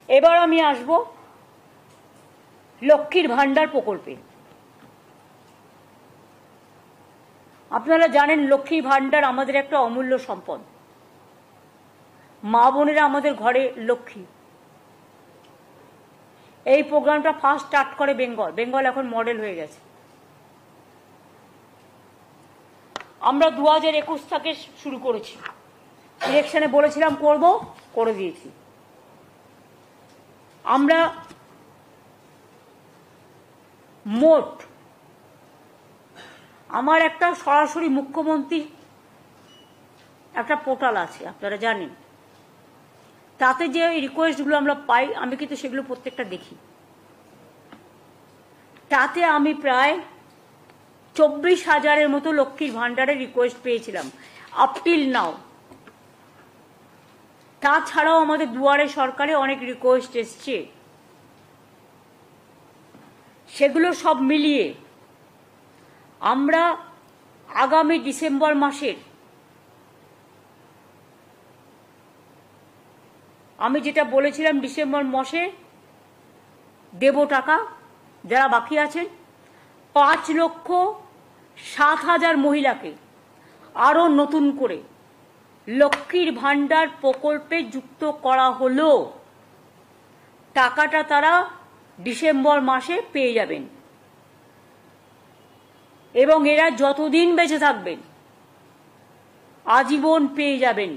এবার আমি আসব লক্ষ্মীর ভান্ডার প্রকল্পে। আপনারা জানেন লক্ষ্মীর ভান্ডার আমাদের একটা অমূল্য সম্পদ। মা বোনেরা আমাদের ঘরে লক্ষ্মী। এই প্রোগ্রামটা ফার্স্ট স্টার্ট করে বেঙ্গল। বেঙ্গল এখন মডেল হয়ে গেছে। আমরা 2021 থেকে শুরু করেছি। ইলেকশনে বলেছিলাম করব, করে দিয়েছি। আমরা মোট আমার একটা সরাসরি মুখ্যমন্ত্রী একটা পোর্টাল আছে, আপনারা জানেন। তাতে যে রিকোয়েস্টগুলো আমরা পাই আমি কিন্তু সেগুলো প্রত্যেকটা দেখি। তাতে আমি প্রায় 24,000-এর মতো লক্ষ্মীর ভান্ডারের রিকোয়েস্ট পেয়েছিলাম আপ টিল নাও। তাছাড়াও আমাদের দুয়ারে সরকারে অনেক রিকোয়েস্ট এসছে। সেগুলো সব মিলিয়ে আমরা আগামী ডিসেম্বর মাসের, আমি যেটা বলেছিলাম ডিসেম্বর মাসে দেব টাকা যারা বাকি আছেন, 5,07,000 মহিলাকে আরো নতুন করে লক্ষ্মীর ভান্ডার প্রকল্পে যুক্ত করা হলো। টাকাটা তারা ডিসেম্বর মাসে পেয়ে যাবেন এবং এরা যতদিন বেঁচে থাকবেন আজীবন পেয়ে যাবেন।